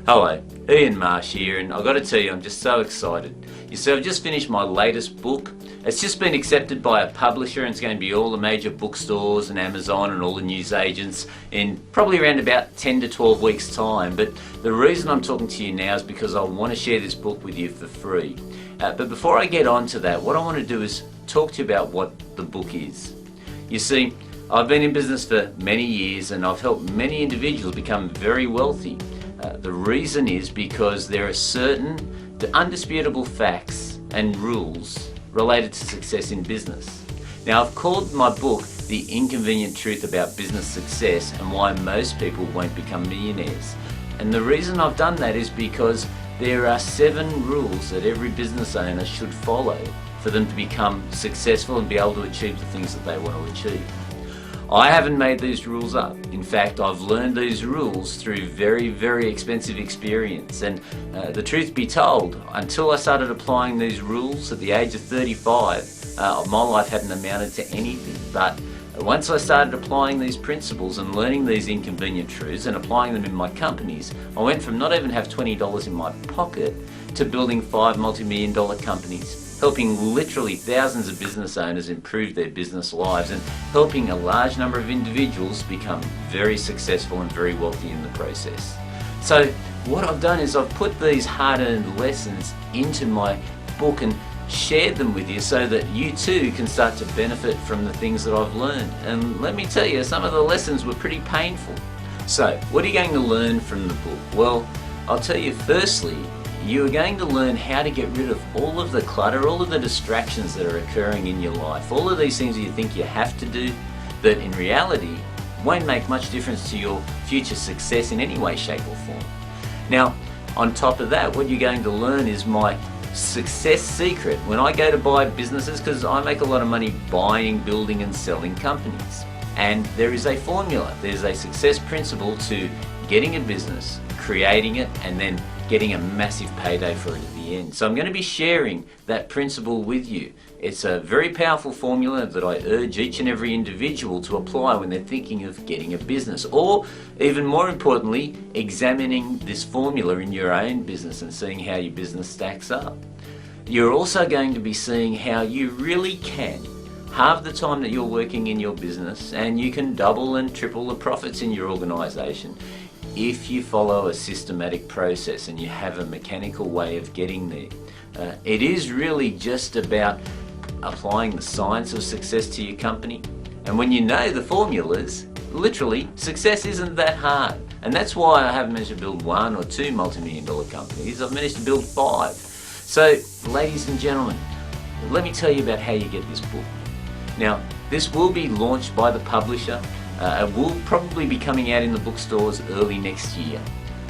Hello, Ian Marsh here, and I've got to tell you, I'm just so excited. You see, I've just finished my latest book. It's just been accepted by a publisher, and it's going to be all the major bookstores and Amazon and all the newsagents in probably around about 10 to 12 weeks' time. But the reason I'm talking to you now is because I want to share this book with you for free. But before I get on to that, what I want to do is talk to you about what the book is. You see, I've been in business for many years, and I've helped many individuals become very wealthy. The reason is because there are certain undisputable facts and rules related to success in business. Now, I've called my book The Inconvenient Truth About Business Success and Why Most People Won't Become Millionaires. And the reason I've done that is because there are 7 rules that every business owner should follow for them to become successful and be able to achieve the things that they want to achieve. I haven't made these rules up. In fact, I've learned these rules through very, very expensive experience. And the truth be told, until I started applying these rules at the age of 35, my life hadn't amounted to anything. But once I started applying these principles and learning these inconvenient truths and applying them in my companies, I went from not even have $20 in my pocket to building 5 multi-million-dollar companies, helping literally thousands of business owners improve their business lives and helping a large number of individuals become very successful and very wealthy in the process. So what I've done is I've put these hard-earned lessons into my book and shared them with you so that you too can start to benefit from the things that I've learned. And let me tell you, some of the lessons were pretty painful. So what are you going to learn from the book? Well, I'll tell you, firstly, you are going to learn how to get rid of all of the clutter, all of the distractions that are occurring in your life, all of these things that you think you have to do that in reality won't make much difference to your future success in any way, shape or form. Now, on top of that, what you're going to learn is my success secret when I go to buy businesses, because I make a lot of money buying, building and selling companies. And there is a formula, there's a success principle to getting a business, creating it, and then getting a massive payday for it at the end. So I'm going to be sharing that principle with you. It's a very powerful formula that I urge each and every individual to apply when they're thinking of getting a business, or even more importantly, examining this formula in your own business and seeing how your business stacks up. You're also going to be seeing how you really can halve the time that you're working in your business, and you can double and triple the profits in your organisation if you follow a systematic process and you have a mechanical way of getting there. It is really just about applying the science of success to your company. And when you know the formulas, literally, success isn't that hard. And that's why I haven't managed to build 1 or 2 multi-million-dollar companies. I've managed to build 5. So, ladies and gentlemen, let me tell you about how you get this book. Now, this will be launched by the publisher. It will probably be coming out in the bookstores early next year.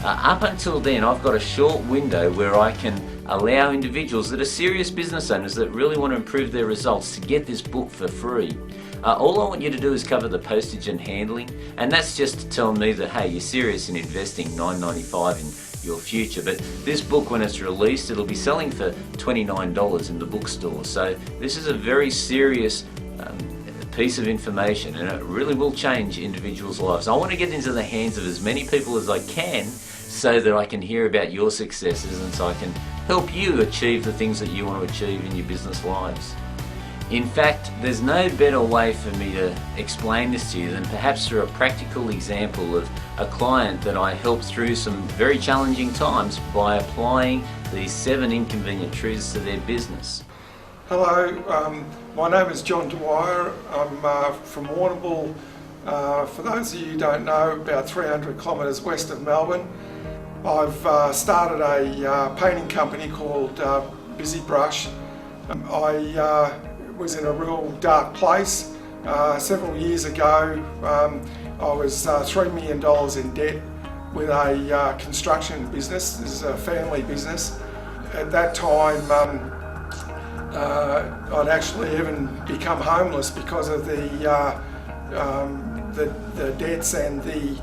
Up until then, I've got a short window where I can allow individuals that are serious business owners that really want to improve their results to get this book for free. All I want you to do is cover the postage and handling, and that's just to tell me that, hey, you're serious in investing $9.95 in your future. But this book, when it's released, it'll be selling for $29 in the bookstore. So this is a very serious piece of information, and it really will change individuals' lives. I want to get into the hands of as many people as I can so that I can hear about your successes and so I can help you achieve the things that you want to achieve in your business lives. In fact, there's no better way for me to explain this to you than perhaps through a practical example of a client that I helped through some very challenging times by applying these 7 inconvenient truths to their business. Hello, my name is John Dwyer. I'm from Warrnambool. For those of you who don't know, about 300 kilometres west of Melbourne. I've started a painting company called Busy Brush. I was in a real dark place. Several years ago, I was $3 million in debt with a construction business. This is a family business. At that time, I'd actually even become homeless because of the debts and the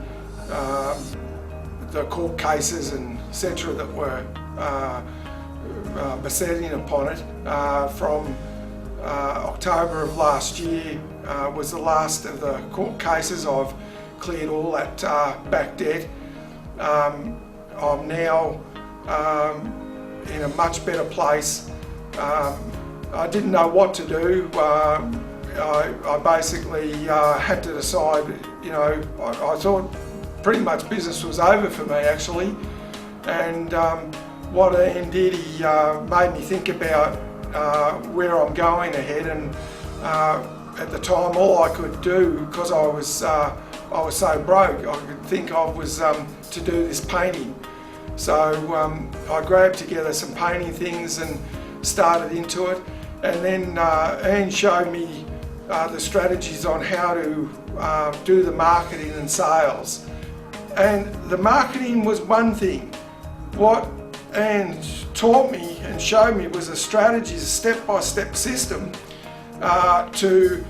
court cases and etc. that were besetting upon it. From October of last year was the last of the court cases. I've cleared all that back debt. I'm now in a much better place. I didn't know what to do. I basically had to decide, I thought pretty much business was over for me actually. And what Ian did, he made me think about where I'm going ahead, and at the time all I could do, because I was so broke, I could think of was to do this painting. So I grabbed together some painting things and started into it, and then Ian showed me the strategies on how to do the marketing and sales. And the marketing was one thing. What Ian taught me and showed me was a strategy, a step-by-step system to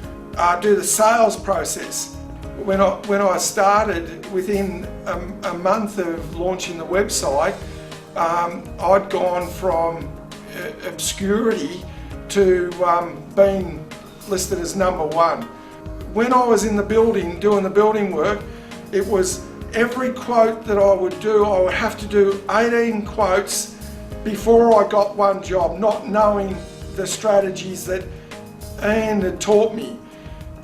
do the sales process. When I started, within a month of launching the website, I'd gone from obscurity to being listed as #1. When I was in the building, doing the building work, it was every quote that I would do, I would have to do 18 quotes before I got one job, not knowing the strategies that Ian had taught me.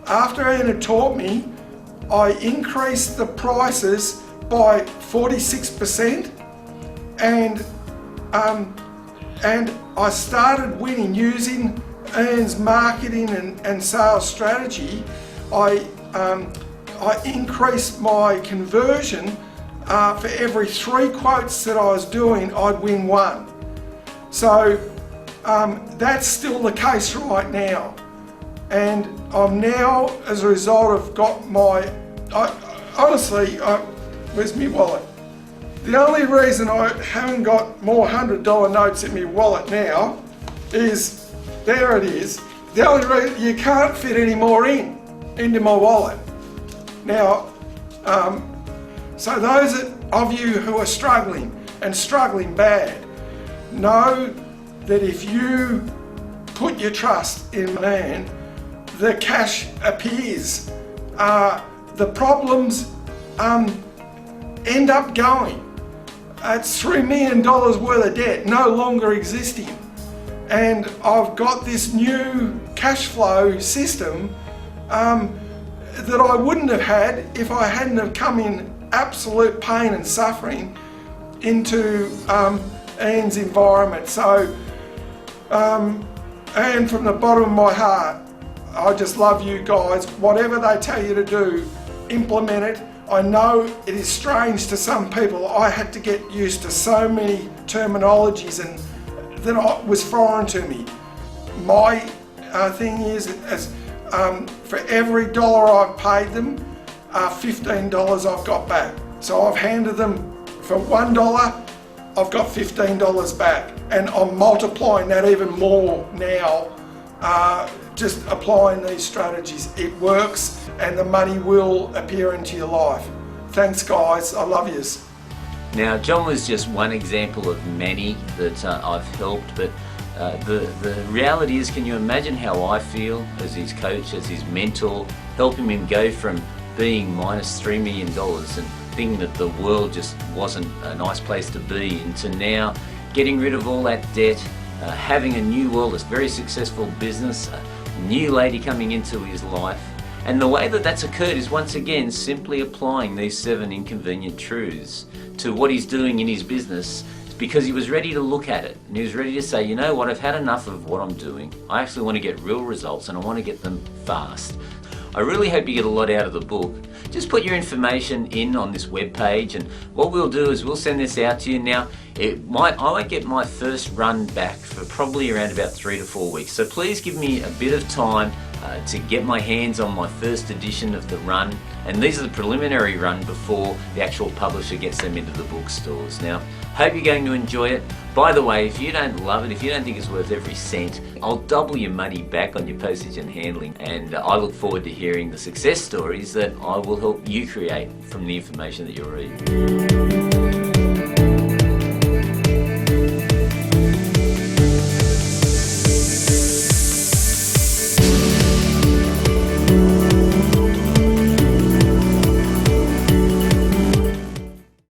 After Ian had taught me, I increased the prices by 46%, and I started winning using Ian's marketing and sales strategy. I increased my conversion. For every 3 quotes that I was doing, I'd win 1. So that's still the case right now. And I'm now, as a result of got my, honestly, where's my wallet? The only reason I haven't got more $100 notes in my wallet now is, there it is. The only reason, you can't fit any more into my wallet. Now, so those of you who are struggling, and struggling bad, know that if you put your trust in man, the cash appears. The problems end up going. It's $3 million worth of debt no longer existing. And I've got this new cash flow system that I wouldn't have had if I hadn't have come in absolute pain and suffering into Ian's environment. So, and from the bottom of my heart, I just love you guys. Whatever they tell you to do, implement it. I know it is strange to some people. I had to get used to so many terminologies and that was foreign to me. My thing is, for every dollar I've paid them, $15 I've got back. So I've handed them, for $1, I've got $15 back, and I'm multiplying that even more now, just applying these strategies. It works, and the money will appear into your life. Thanks guys, I love yous. Now, John was just one example of many that I've helped, but the reality is, can you imagine how I feel as his coach, as his mentor, helping him go from being minus $3 million and thinking that the world just wasn't a nice place to be, into now getting rid of all that debt, having a new world, a very successful business, a new lady coming into his life. And the way that that's occurred is, once again, simply applying these 7 inconvenient truths to what he's doing in his business, because he was ready to look at it and he was ready to say, you know what, I've had enough of what I'm doing. I actually want to get real results, and I want to get them fast. I really hope you get a lot out of the book. Just put your information in on this webpage, and what we'll do is we'll send this out to you. Now, I won't get my first run back for probably around about 3 to 4 weeks, so please give me a bit of time to get my hands on my first edition of the run, and these are the preliminary run before the actual publisher gets them into the bookstores. Now, hope you're going to enjoy it. By the way, if you don't love it, if you don't think it's worth every cent, I'll double your money back on your postage and handling, and I look forward to hearing the success stories that I will help you create from the information that you'll read.